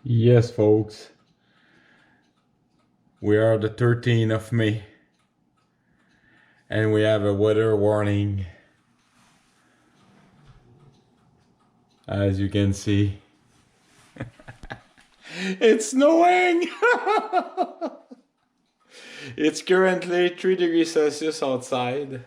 Yes, folks, we are the 13th of May and we have a weather warning. As you can see, it's snowing! It's currently 3 degrees Celsius outside.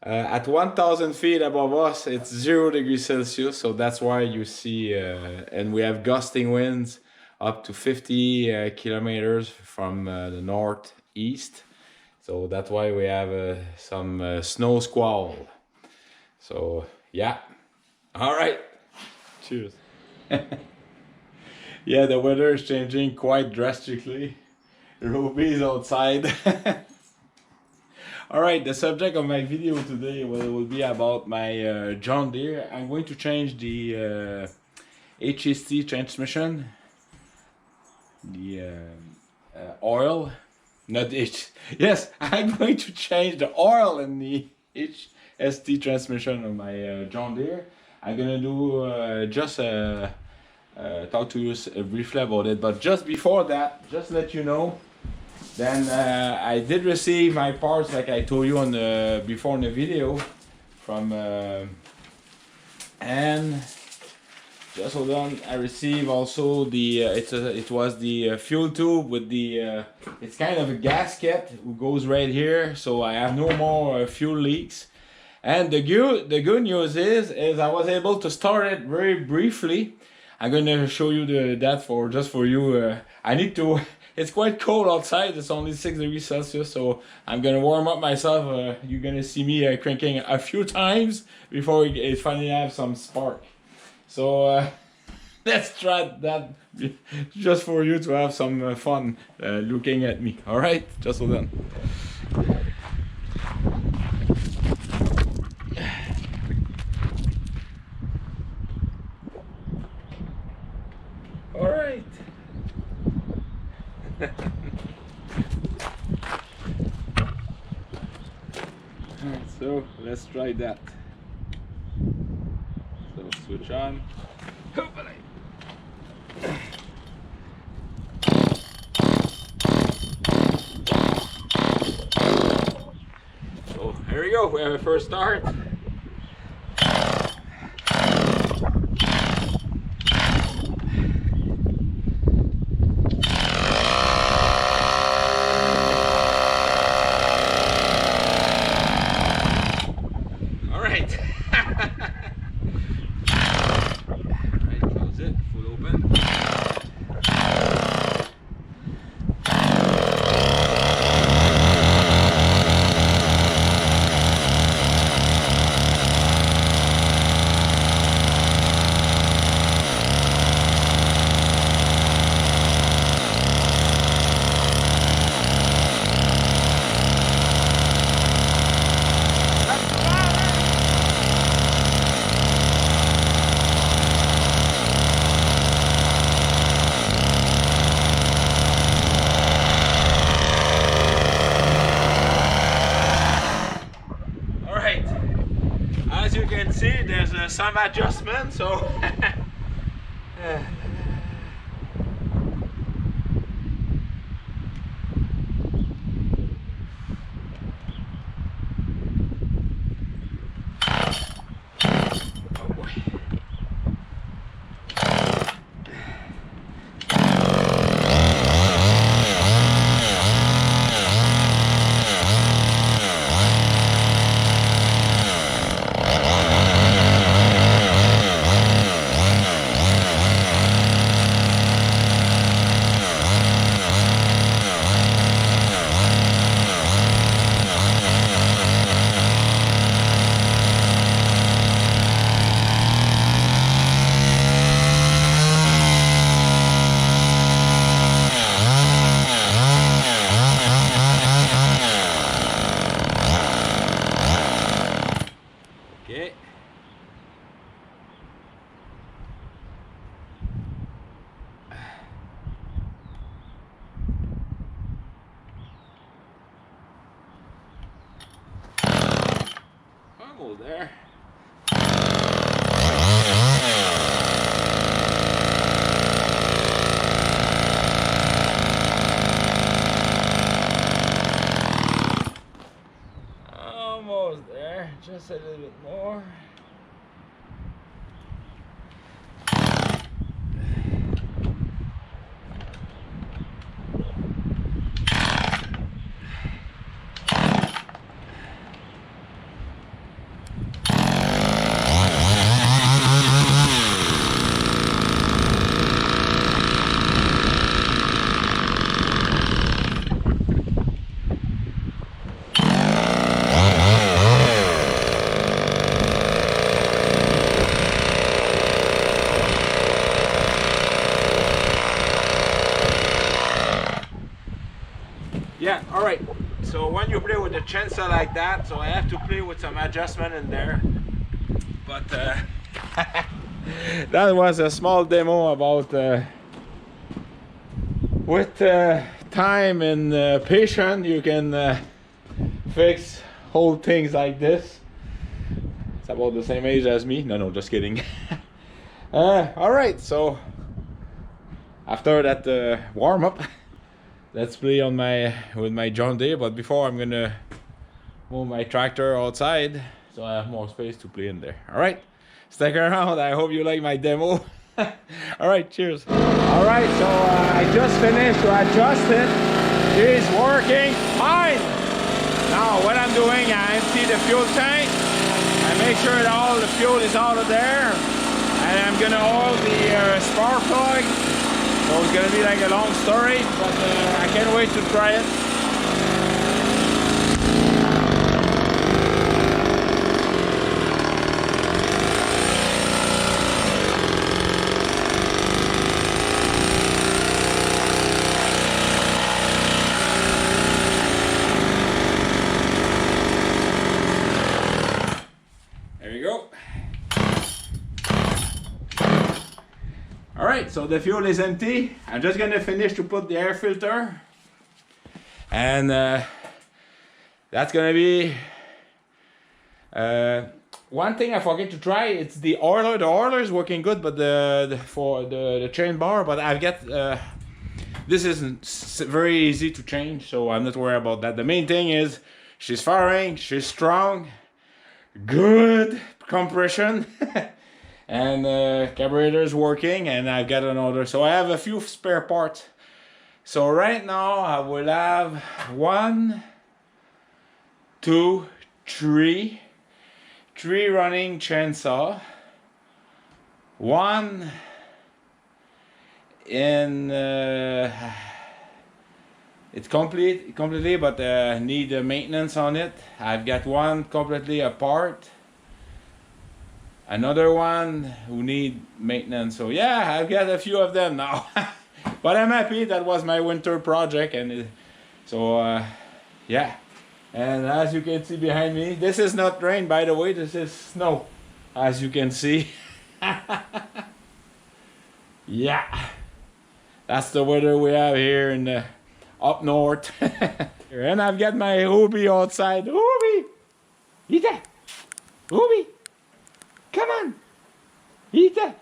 At 1,000 feet above us, it's 0 degrees Celsius, so that's why you see, and we have gusting winds up to 50 kilometers from the northeast. So that's why we have some snow squall. So, yeah. All right. Cheers. Yeah, the weather is changing quite drastically. Ruby's outside. All right, the subject of my video today will be about my John Deere. I'm going to change the HST transmission, the oil, not H. Yes, I'm going to change the oil in the HST transmission of my John Deere. I'm gonna do just talk to you briefly about it, but just before that, just let you know. Then I did receive my parts, like I told you on the before in the video, from and just hold on. I received also the it was the fuel tube with the it's kind of a gasket who goes right here, so I have no more fuel leaks. And the good news is I was able to start it very briefly. I'm gonna show you that for just for you. I need to. It's quite cold outside. It's only 6 degrees Celsius, so I'm gonna warm up myself. You're gonna see me cranking a few times before it finally have some spark. So let's try that just for you to have some fun looking at me. All right, just hold on. All right. Alright, so let's try that. So switch on. So here we go. We have a first start. As you can see, there's some adjustment, so okay. Almost there. All right, so when you play with the chainsaw like that, so I have to play with some adjustment in there. But that was a small demo about with time and patience you can fix whole things like this. It's about the same age as me. No, just kidding. All right, so after that warm up, let's play on with my John Deere. But before, I'm gonna move my tractor outside so I have more space to play in there. All right, stick around. I hope you like my demo. All right, cheers. All right, so I just finished to adjust it. It's working fine. Now what I'm doing, I empty the fuel tank. I make sure that all the fuel is out of there, and I'm gonna oil the spark plug. So it's gonna be like a long story, but I can't wait to try it. There you go. Alright, so the fuel is empty. I'm just gonna finish to put the air filter. And that's gonna be one thing I forget to try. It's the oiler. The oiler is working good, but for the chain bar, but I've got this isn't very easy to change, so I'm not worried about that. The main thing is she's firing, she's strong, good compression. And carburetor is working, and I've got another, so I have a few spare parts. So right now I will have 1, 2, 3 running chainsaw, one in it's completely, but need maintenance on it. I've got one completely apart, another one who need maintenance. So yeah, I've got a few of them now. But I'm happy. That was my winter project, and yeah. And as you can see behind me, this is not rain, by the way, this is snow, as you can see. Yeah, that's the weather we have here in the up north. And I've got my Ubi outside. Ubi! Eat that! Ubi! Come on! Eat that!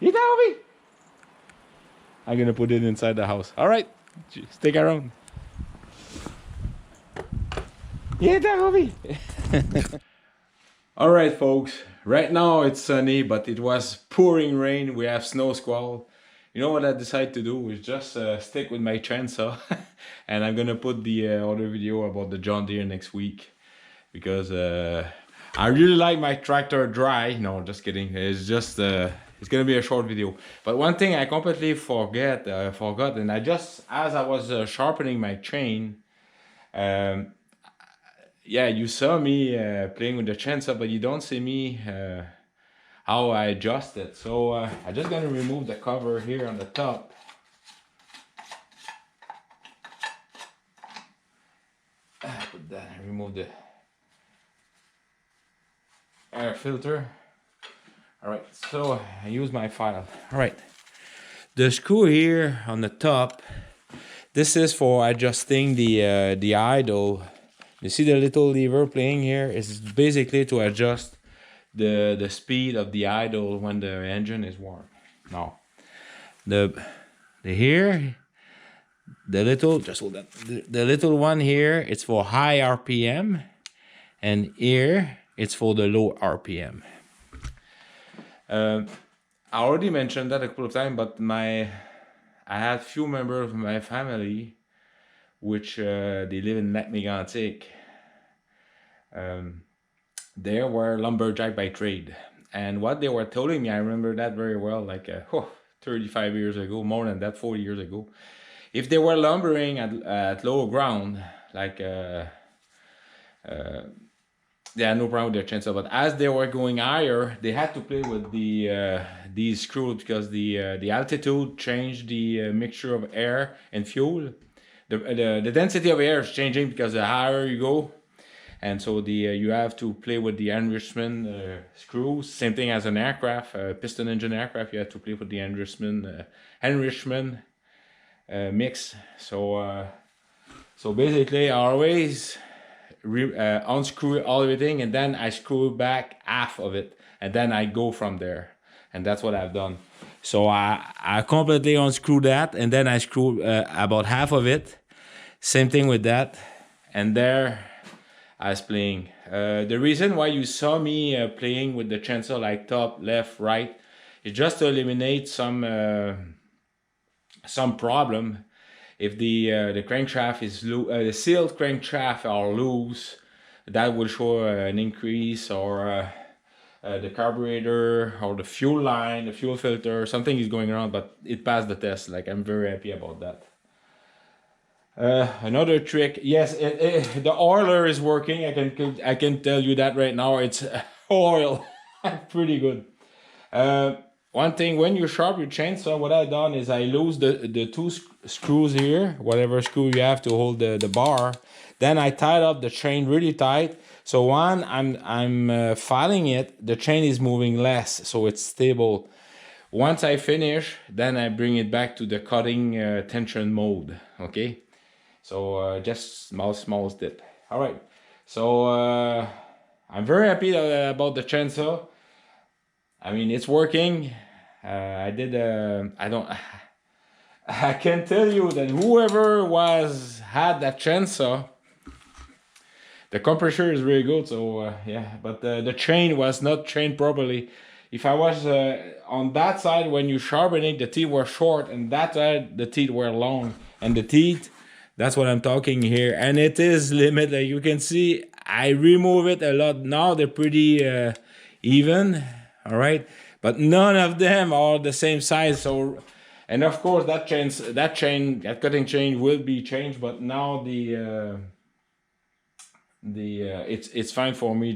Eat that, Ubi! I'm gonna put it inside the house. Alright, stick around. Eat that, Ubi! Alright folks, right now it's sunny, but it was pouring rain. We have snow squall. You know what I decided to do is just stick with my chainsaw. And I'm gonna put the other video about the John Deere next week, because I really like my tractor dry. No, just kidding. It's just it's gonna be a short video. But one thing I completely forgot, and I just, as I was sharpening my chain, yeah, you saw me playing with the chainsaw, but you don't see me how I adjust it. So I'm just gonna remove the cover here on the top. Put that, remove the air filter. All right, so I use my file. All right, the screw here on the top, this is for adjusting the idle. You see the little lever playing here? It's basically to adjust the speed of the idle when the engine is warm. Now, the little, just hold that. The little one here, it's for high RPM, and here it's for the low RPM. I already mentioned that a couple of times, but I had few members of my family which they live in Lac-Mégantic. They were lumberjack by trade, and what they were telling me, I remember that very well, like 35 years ago, more than that, 40 years ago. If they were lumbering at low ground, like they had no problem with their chainsaw. But as they were going higher, they had to play with these screws because the altitude changed the mixture of air and fuel. The density of air is changing because the higher you go, and so you have to play with the enrichment screws. Same thing as an aircraft, piston engine aircraft. You have to play with the enrichment mix. So basically, I always unscrew everything, and then I screw back half of it, and then I go from there, and that's what I've done. So I completely unscrew that, and then I screw about half of it. Same thing with that, and there I was playing. The reason why you saw me playing with the chainsaw like top, left, right, is just to eliminate some problem. If the crankshaft is the sealed crankshaft are loose, that will show an increase, or the carburetor or the fuel line, the fuel filter, something is going wrong. But it passed the test. Like, I'm very happy about that. Another trick, yes, the oiler is working. I can tell you that right now. It's oil, pretty good. One thing, when you sharp your chainsaw, what I've done is I lose the two screws here, whatever screw you have to hold the bar. Then I tied up the chain really tight. So when I'm filing it, the chain is moving less, so it's stable. Once I finish, then I bring it back to the cutting tension mode. Okay, so just small step. All right, so I'm very happy about the chainsaw. I mean, it's working. I can tell you that whoever had that chainsaw, the compressor is really good. So yeah, but the chain was not trained properly. If I was on that side, when you sharpen it, the teeth were short, and that side the teeth were long. And the teeth, that's what I'm talking here, and it is limited. Like you can see, I remove it a lot. Now they're pretty even. All right, but none of them are the same size. So, and of course that cutting chain will be changed. But now it's fine for me.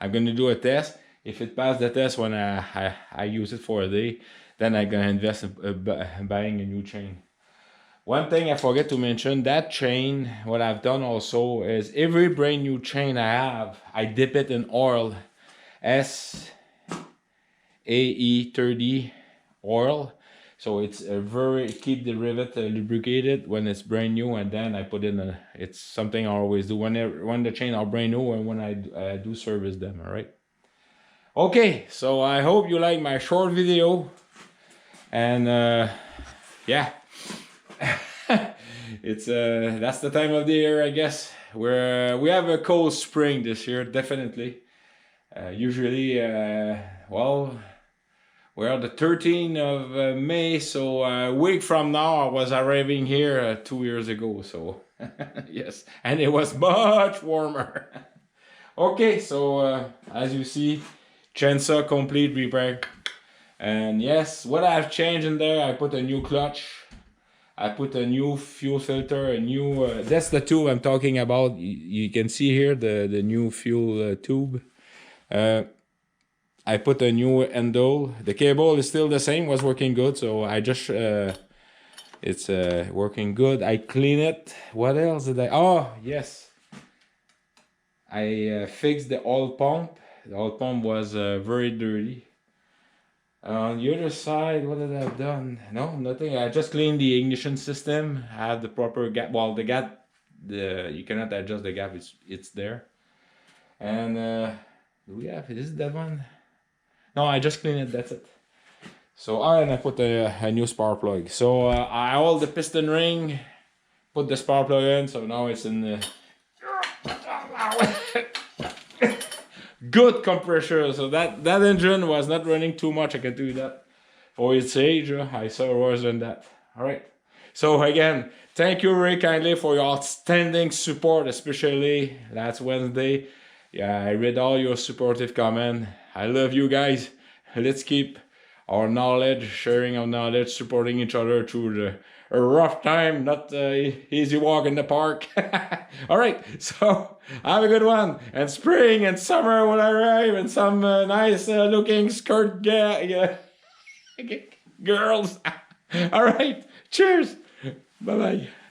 I'm gonna do a test. If it passes the test when I use it for a day, then I'm gonna invest in buying a new chain. One thing I forget to mention, that chain, what I've done also is every brand new chain I have, I dip it in oil. AE30 oil, so it's keep the rivet lubricated when it's brand new, and then I put in it's something I always do when the chain are brand new and when I do service them. All right, okay, so I hope you like my short video, and yeah. It's that's the time of the year, I guess, where we have a cold spring this year, definitely. Usually well, we're the 13th of May, so a week from now I was arriving here 2 years ago, so yes, and it was much warmer. Okay, so as you see, chainsaw complete repair. And yes, what I've changed in there, I put a new clutch, I put a new fuel filter, a new that's the tube I'm talking about. You can see here the new fuel tube. I put a new handle. The cable is still the same, was working good, so I just it's working good. I clean it. What else did I? Oh yes, I fixed the oil pump. The oil pump was very dirty. On the other side, what did I have done? No, nothing. I just cleaned the ignition system. I have the proper gap. Well, the gap, you cannot adjust the gap. It's there. And do we have? Is that one? No, I just cleaned it. That's it. So and I put a new spark plug. So I hold the piston ring, put the spark plug in. So now it's in the good compressor. So that engine was not running too much. I can do that. For its age, I saw worse than that. All right. So again, thank you very kindly for your outstanding support, especially last Wednesday. Yeah, I read all your supportive comments. I love you guys. Let's keep our knowledge, sharing our knowledge, supporting each other through a rough time, not easy walk in the park. All right, so have a good one. And spring and summer will arrive, and some nice looking skirt girls. All right, cheers. Bye bye.